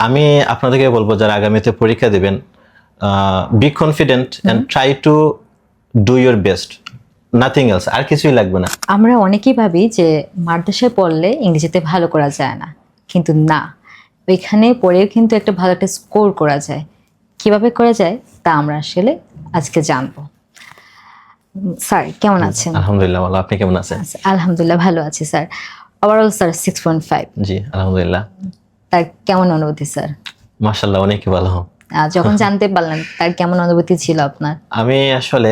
আমি আপনাদেরকে বলবো যারা আগামীতে পরীক্ষা দিবেন, be confident and try to do your best, nothing else, আর কিছুই লাগবে না। আমরা অনেকেই ভাবি যে মাদ্রাসায় পড়লে ইংরেজিতে ভালো করা যায় না, কিন্তু না, ওইখানে পড়েও কিন্তু একটা ভালো একটা স্কোর করা যায়। কিভাবে করা যায় তা আমরা আসলে আজকে জানবো। স্যার কেমন আছেন? আলহামদুলিল্লাহ ভালো, আপনি কেমন আছেন? আলহামদুলিল্লাহ ভালো আছি স্যার। Overall sir 6.5। জি আলহামদুলিল্লাহ। তার কেমন অনুভূতি স্যার? মাশাআল্লাহ অনেক ভালো। যখন জানতে পারলেন তার কেমন অনুভূতি ছিল আপনার? আমি আসলে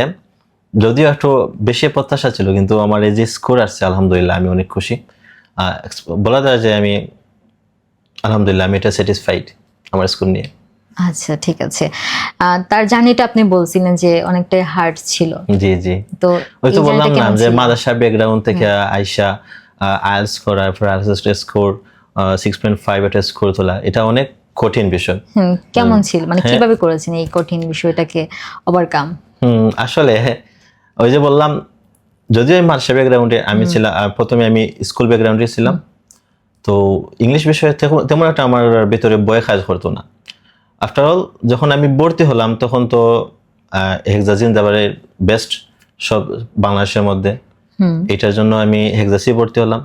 যদিও একটু বেশি প্রত্যাশা ছিল, কিন্তু আমার এই যে স্কোর আসছে আলহামদুলিল্লাহ আমি অনেক খুশি। বলা যায় যে আমি আলহামদুলিল্লাহ আমি এটা স্যাটিসফাইড আমার স্কোর নিয়ে। আচ্ছা ঠিক আছে। তার জার্নিটা আপনি বলছিলেন যে অনেকটাই হার্ড ছিল। জি জি, তো ওই তো এই বললাম জার্নিটা না কেমন যে ছিল? মাদ্রাসা ব্যাকগ্রাউন্ড থেকে আইসা আইএলটিএস করা, আইএলটিএস স্কোর 6.5 একটা স্কোর তোলা, এটা অনেক কঠিন বিষয়। কেমন ছিল, মানে হ্যাঁ। কিভাবে করেছেন এই কঠিন বিষয়টাকে ওভারকাম? আসলে ওই যে বললাম, যদিও আমি মাদ্রাসা ব্যাকগ্রাউন্ডে আমি ছিলাম, প্রথমে আমি স্কুল ব্যাকগ্রাউন্ডে ছিলাম, তো ইংলিশ বিষয়ে তেমন একটা আমার ভিতরে ভয় কাজ করতো না। আফটার অল যখন আমি ভর্তি হলাম তখন তো হেক্সা জিন্দাবাদের বেস্ট সব বাংলাদেশের মধ্যে, এটার জন্য আমি হেক্সাসি ভর্তি হলাম।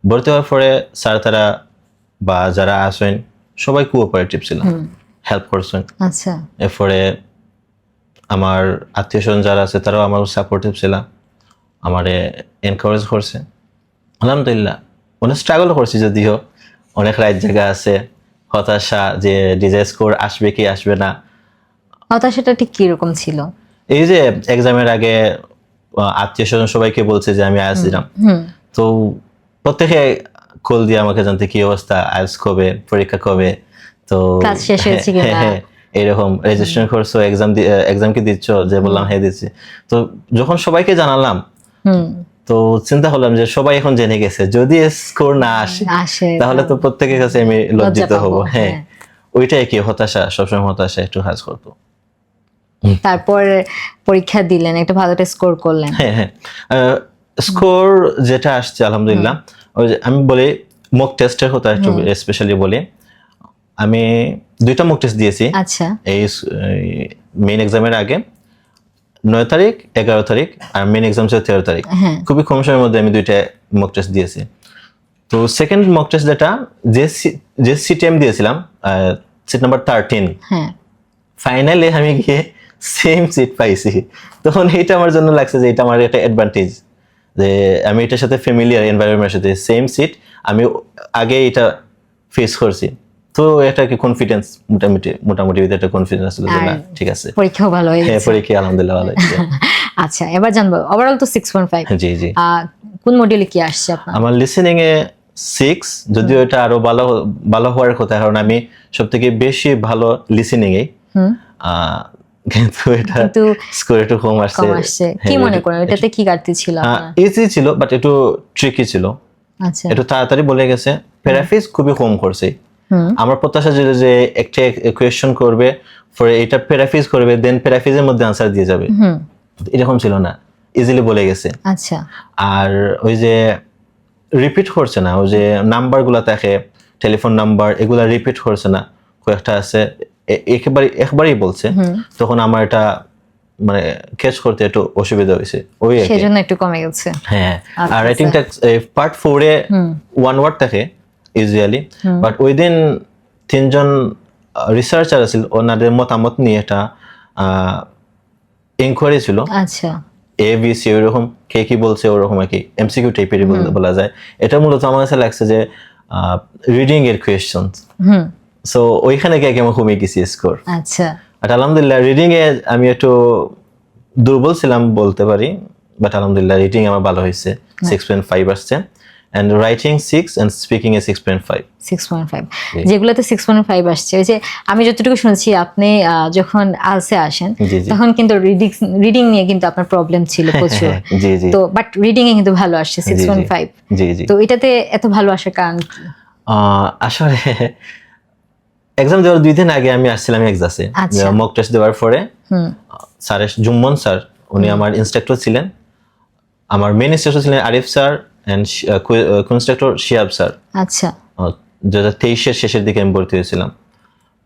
ভর্তি হওয়ার পরে স্যার তারা বা যারা আসেন সবাই কোঅপারেটিভ ছিলাম, হেল্প করছেন। আচ্ছা এরপরে আমার আত্মীয় স্বজন যারা আছে তারাও আমার সাপোর্টিভ ছিল, আমারে এনকারেজ করছে। আলহামদুলিল্লাহ অনেক স্ট্রাগল করছি, যদিও অনেক রাইট জায়গা আছে, হতাশা যে ডিজাইন স্কোর আসবে কি আসবে না। হতাশাটা ঠিক কিরকম ছিল? এই যে এক্সামের আগে আত্মীয় স্বজন সবাইকে বলছে যে আমি আইএলটিএস দিলাম, তো প্রত্যেকে কল দিয়ে আমাকে জানতে কি অবস্থা, আইএলটিএস কবে, পরীক্ষা কবে, তো ক্লাস শেষ হয়েছে কিনা? এরকম রেজিস্ট্রেশন করছো, এক্সাম কি দিচ্ছ, যে বললাম হ্যাঁ দিচ্ছি। তো যখন সবাইকে জানালাম, তো চিন্তা করলাম যে সবাই এখন জেনে গেছে, যদি স্কোর না আসে তাহলে তো প্রত্যেকের কাছে আমি লজ্জিত হব। হ্যাঁ, ওইটাই কি হতাশা, সবসময় হতাশা একটু কাজ করতো। তারপর পরীক্ষা দিলেন, একটা ভালো একটা স্কোর করলেন। হ্যাঁ হ্যাঁ, স্কোর যেটা আসছে আলহামদুলিল্লাহ, ওই যে আমি বলি মক টেস্টের কথা একটু স্পেশালি বলি, আমি 2টা মক টেস্ট দিয়েছি। আচ্ছা এই মেইন এক্সামের আগে 9 তারিখ 11 তারিখ, আর মেইন এক্সাম ছিল 13 তারিখ। খুবই কম সময়ের মধ্যে আমি 2টা মক টেস্ট দিয়েছি। তো সেকেন্ড মক টেস্ট যেটা যে সিটে আমি দিয়েছিলাম, সিট নাম্বার 13, হ্যাঁ, ফাইনালি আমি গিয়ে সেম সিট পাইছি। তখন এটা আমার জন্য লাগছে যে এটা আমার একটা অ্যাডভান্টেজ, যে আমি এটার সাথে ফ্যামিলিয়ার এনভায়রনমেন্টের সাথে সেম সিট আমি আগে এটা ফেস করছি, তো এটা কি কনফিডেন্স মোটামুটি একটা কনফিডেন্স ছিল যে না ঠিক আছে। পরীক্ষাও ভালো হয়ে হ্যাঁ গেছে। পরীক্ষা আলহামদুলিল্লাহ ভালো হয়েছে। আচ্ছা এবার জানবো, ওভারঅল তো 6.5। জি জি, কোন মডিউলে কি আসছে আপনার? আমার লিসেনিং এ 6, যদিও এটা আরো ভালো হওয়ার কথা, কারণ আমি সবথেকে বেশি ভালো লিসেনিং এ, কিন্তু এটা স্কোর একটু কম আসছে। কি মনে করেন এটাতে কি ঘাটতি ছিল আপনার? ইজি ছিল বাট একটু ট্রিকি ছিল। আচ্ছা, একটু তাড়াতাড়ি বলে গেছে, প্যারাফ্রেজ খুবই কম করছে। আমার প্রত্যাশা ছিল যে একটা কোয়েশ্চন করবে, পরে এটা প্যারাফ্রেজ করবে, দেন প্যারাফ্রেজের মধ্যে আনসার দিয়ে যাবে, এরকম ছিল না, ইজিলি বলে গেছে। আচ্ছা, আর ওই যে রিপিট করছে না, ওই যে নাম্বারগুলো থাকে, টেলিফোন নাম্বার, এগুলা রিপিট করছে না, কয়েকটা আছে একবারেই বলছে, তখন আমার এটা মানে ক্যাচ করতে একটু অসুবিধা হয়েছে, ওই সেজন্য একটু কমে গেছে। হ্যাঁ, আর রাইটিংটা পার্ট 4 এ 1 ওয়ার্ড থাকে ইউজুয়ালি, বাট ওই দিন 3জন রিসার্চার আছিল, ওনাদের মতামত নিয়ে একটা ইনকোয়ারি ছিল। আচ্ছা, ABC ওরকম কে কি বলছে ওরকম আর কি, এমসিকিউ টাইপের বলা যায়। এটা মূলত আমার কাছে লাগছে যে রিডিং এর কোয়েশ্চন, সো ওইখানে গিয়ে আমার কমে গেছি স্কোর। আচ্ছা, বাট আলহামদুলিল্লাহ রিডিং এ আমি একটু দুর্বল ছিলাম বলতে পারি, বাট আলহামদুলিল্লাহ রিডিং আমার ভালো হয়েছে, 6.5 আসছে, এন্ড রাইটিং 6 এন্ড স্পিকিং এ 6.5। 6.5 যেগুলোতে 6.5 আসছে, ওই যে আমি যতটুকু শুনছি আপনি যখন আলসে আসেন তখন কিন্তু রিডিং নিয়ে কিন্তু আপনার প্রবলেম ছিল প্রচুর। জি জি, তো বাট রিডিং এ কিন্তু ভালো আসছে 6.5। জি জি, তো এটাতে এত ভালো আসার কারণ কি? আসলে এক্সাম দেওয়ার 2 দিন আগে আমি আসছিলাম এক্সাসে, মক টেস্ট দেওয়ার পরে স্যার জুম্মন স্যার, উনি আমার ইনস্ট্রাক্টর ছিলেন, আমার মেইন ইনস্ট্রাক্টর ছিলেন Arif sir and instructor Shihab sir. আচ্ছা, 2023 এর শেষের দিকে আমি ভর্তি হয়েছিলাম।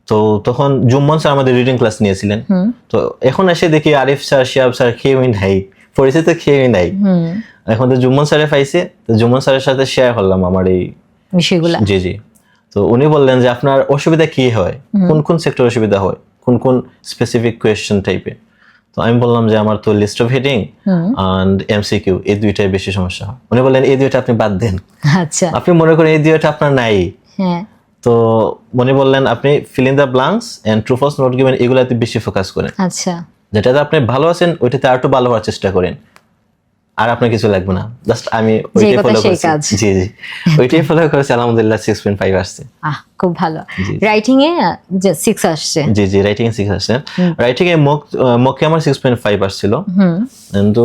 তো তখন জুম্মন স্যার আমাদের রিডিং ক্লাস নিয়েছিলেন। তো এখন এসে দেখি আরিফ স্যার, শিহাব স্যার কেউই নাই, পরিচিত কেউই নাই। এখন তো জুম্মন স্যারে পাইছে, তো জুম্মন স্যারের সাথে শেয়ার করলাম আমার এই বিষয়গুলা। জি জি। তো উনি বললেন যে আপনার অসুবিধা কি হয়, কোন কোন সেক্টর অসুবিধা হয়, কোন কোন স্পেসিফিক কোয়েশ্চেন টাইপের। তো আমি বললাম যে আমার তো list of heading and MCQ এই দুইটাই বেশি সমস্যা হয়। উনি বললেন এই দুইটা আপনি বাদ দেন, আচ্ছা। আপনি মনে করেন এই দুইটা আপনার নাই। হ্যাঁ। তো উনি বললেন আপনি fill in the blanks and true false not given এগুলাতে বেশি ফোকাস করেন। আচ্ছা। যেটাতে আপনি ভালো আছেন ওইটাতে আর একটু ভালো হওয়ার চেষ্টা করেন, আর আপনার কিছু লাগবে না। জাস্ট আমি ওইটাই ফলো করেছি। জি জি, ওইটাই ফলো করেছি, আলহামদুলিল্লাহ 6.5 আসছে। খুব ভালো। রাইটিং এ যে 6 আসছে। জি জি, রাইটিং এ 6 আসছে। রাইটিং এ মকে আমার 6.5 আসছিল, কিন্তু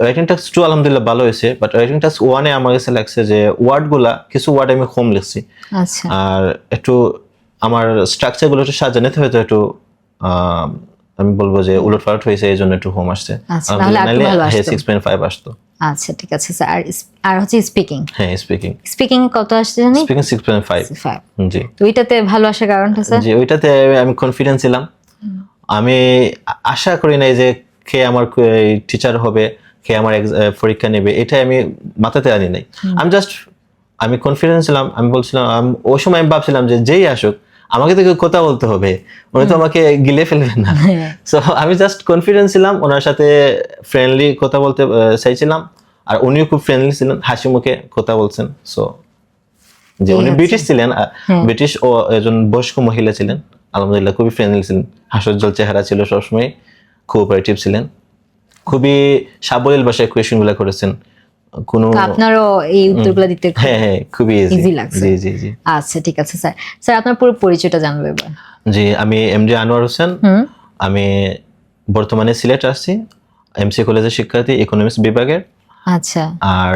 রাইটিং টাস্ক 2 আলহামদুলিল্লাহ ভালো হয়েছে, বাট রাইটিং টাস্ক 1 এ আমার কাছে লাগছে যে ওয়ার্ডগুলা কিছু ওয়ার্ড আমি কম লিখছি। আচ্ছা। আর একটু আমার স্ট্রাকচার গুলো একটু সাজানোতে হয়তো একটু আমি বলবো যে উলটপালট হয়েছে, এই জন্য একটু কম আসছে। আলহামদুলিল্লাহ 6.5 আসতো। আচ্ছা ঠিক আছে স্যার। আর হচ্ছে স্পিকিং। হ্যাঁ স্পিকিং কত আসছে জানি? স্পিকিং 6.5। জি। তো ওইটাতে ভালো আসার কারণটা স্যার? জি, ওইটাতে আমি কনফিডেন্স ছিলাম। আমি আশা করি নাই যে কে আমার টিচার হবে, কে আমার পরীক্ষা নেবে, এটাই আমি মাথাতে আনি নাই। আমি কনফিডেন্স ছিলাম। আমি বলছিলাম, ওই সময় আমি ভাবছিলাম যে যেই আসুক আমাকে তো কথা বলতে হবে, উনি তো আমাকে গিলে ফেলবেন না। সো আমি জাস্ট কনফিডেন্স ছিলাম, ওনার সাথে ফ্রেন্ডলি কথা বলতে চাইছিলাম, আর উনিও খুব ফ্রেন্ডলি ছিলেন, হাসি মুখে কথা বলছেন। সো যে উনি ব্রিটিশ ছিলেন, ব্রিটিশ ও একজন বয়স্ক মহিলা ছিলেন, আলহামদুলিল্লাহ খুবই ফ্রেন্ডলি ছিলেন, হাস্যোজ্জ্বল চেহারা ছিল, সবসময় কোঅপারেটিভ ছিলেন, খুবই সাবলীল ভাষায় কোয়েশ্চেন গুলা করেছেন। কোনো আপনারও এই উত্তরগুলো দিতে হ্যাঁ খুবই ইজি লাগছে। জি জি জি। আচ্ছা ঠিক আছে স্যার। স্যার আপনার পুরো পরিচয়টা জানবো এবার। জি, আমি এমডি আনোয়ার হোসেন। আমি বর্তমানে সিলেট আসছি, এমসি কলেজের শিক্ষার্থী, ইকোনমিক্স বিভাগের। আচ্ছা। আর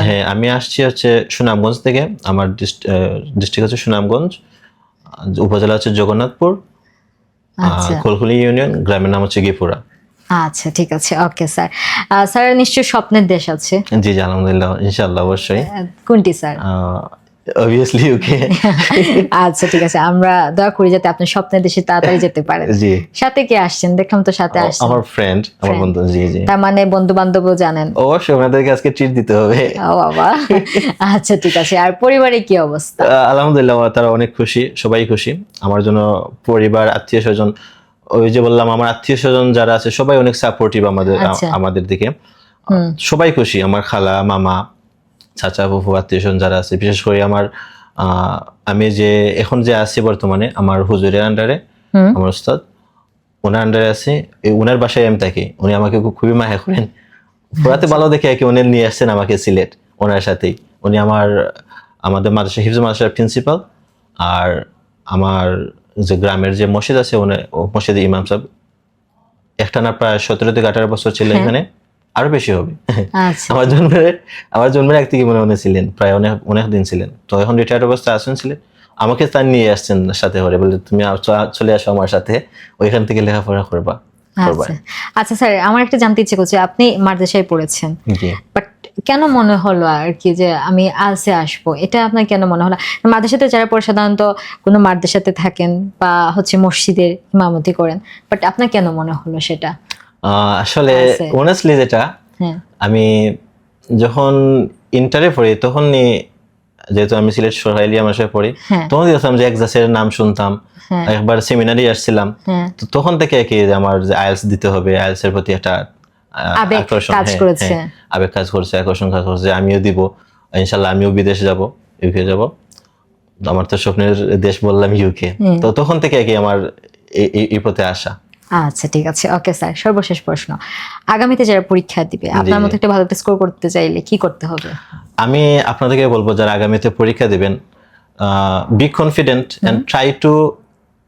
হ্যাঁ, আমি আসছি হচ্ছে সুনামগঞ্জ থেকে। আমার ডিস্ট্রিক্ট হচ্ছে সুনামগঞ্জ, উপজেলা হচ্ছে জগন্নাথপুর, কলকুলি ইউনিয়ন, গ্রামের নাম হচ্ছে গিপুরা। আচ্ছা ঠিক আছে, ওকে স্যার। স্যার নিশ্চয়ই স্বপ্নের দেশ আছে? জি জি, আলহামদুলিল্লাহ, ইনশাআল্লাহ, অবশ্যই। কোনটি স্যার? obviously UK. আচ্ছা ঠিক আছে, আমরা দোয়া করি যাতে আপনি স্বপ্নের দেশে তাড়াতাড়ি যেতে পারেন। জি। সাথে কে আসছেন? দেখলাম তো সাথে আসছেন। আমার ফ্রেন্ড, আমার বন্ধু। জি জি। তার মানে বন্ধু বান্ধবও জানেন? অবশ্যই, ওনাদেরকে আজকে ট্রিট দিতে হবে। ও বাবা। আচ্ছা ঠিক আছে। আর পরিবারে কি অবস্থা? আলহামদুলিল্লাহ, তারা অনেক খুশি, সবাই খুশি আমার জন্য। পরিবার, আত্মীয় স্বজন, ওই যে বললাম আমার আত্মীয় স্বজন যারা আছে সবাই অনেক সাপোর্টিভ আমাদের দিকে, সবাই খুশি। আমার খালা, মামা, চাচা, ফুফু, আত্মীয় স্বজন যারা আছে, বিশেষ করে আমার আমি যে এখন যে আছি বর্তমানে আমার হুজুরের আন্ডারে, আমার উস্তাদ, ওনার আন্ডারে আছি, ওনার বাসায় আমি থাকি। উনি আমাকে খুবই মায়া করেন, পুরাতে ভালো দেখে আর কি। উনি নিয়ে আসছেন আমাকে সিলেট ওনার সাথেই। উনি আমাদের মাদ্রাসা, হিফজ মাদ্রাসার প্রিন্সিপাল, আর আমার যে গ্রামের যে মসজিদ আছে মসজিদে ইমাম সাহেব। একটানা প্রায় 17 থেকে 18 বছর ছিলেন এখানে, আরো বেশি হবে। আমার জন্মের এক থেকে মনে ছিলেন, প্রায় অনেক দিন ছিলেন। তো এখন রিটায়ার্ড অবস্থায় আসেন ছিলেন, আমাকে তার নিয়ে আসছেন সাথে করে, বলে তুমি চলে আসো আমার সাথে, ওইখান থেকে লেখাপড়া করবা। আচ্ছা স্যার, আমার একটা জানতে ইচ্ছে করছে, আপনি মাদ্রাসায় পড়েছেন, বাট কেন মনে হলো আর কি যে আমি আলসে আসবো? এটা আপনার কেন মনে হলো? মাদ্রাসাতে যারা পড়ে সাধারণত কোনো মাদ্রাসাতে থাকেন বা হচ্ছে মসজিদের ইমামতি করেন, বাট আপনার কেন মনে হলো সেটা? আসলে অনেস্টলি যেটা, আমি যখন ইন্টারে পড়ি তখন, যেহেতু আমি সিলেট সরকারি আলিয়া মাদ্রাসায় পড়ি, তখন দেখতাম যে এক্সাসের নাম শুনতাম, একবার সেমিনারে আসছিলাম, তো তখন থেকে কি আমার আইএলস দিতে হবে, আইএলস এর প্রতি একটা আবেগ কাজ করছে, আকর্ষণ কাজ করছে, আমিও দিব ইনশাল্লাহ, আমিও বিদেশে যাব, ইউকে যাব। আমার তো স্বপ্নের দেশ বললাম ইউকে, তো তখন থেকে কি আমার এই প্রতি আশা। আচ্ছা ঠিক আছে, ওকে স্যার। সর্বশেষ প্রশ্ন, আগামীতে যারা পরীক্ষা দিবে, আপনার মতো একটা ভালো একটা স্কোর করতে চাইলে কি করতে হবে? আমি আপনাদেরকে বলবো, যারা আগামীতে পরীক্ষা দিবেন, be confident and try to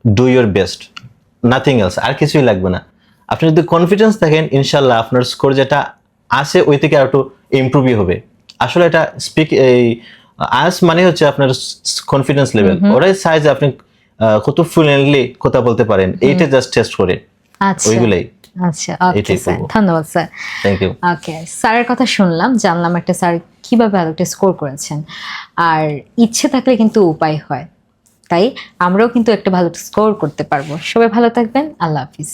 do your best, nothing else. আর কিছুই লাগবে না। আপনি যদি কনফিডেন্স থাকেন, ইনশাল্লাহ আপনার স্কোর যেটা আছে ওই থেকে আর একটু ইমপ্রুভই হবে। আসলে এটা আইএলটিএস মানে হচ্ছে আপনার কনফিডেন্স লেভেল, ওরাই চাই যে আপনি কত ফ্লুয়েন্টলি কথা বলতে পারেন, এইটা জাস্ট টেস্ট করে। ওইগুলাই। আচ্ছা, ওকে স্যার, ধন্যবাদ স্যার। Thank you. ওকে, স্যারের কথা শুনলাম, জানলাম একটা স্যার কিভাবে ভালো একটা স্কোর করেছেন। আর ইচ্ছে থাকলে কিন্তু উপায় হয়। তাই আমরাও কিন্তু একটা ভালো স্কোর করতে পারবো। সবাই ভালো থাকবেন, আল্লাহ হাফিজ।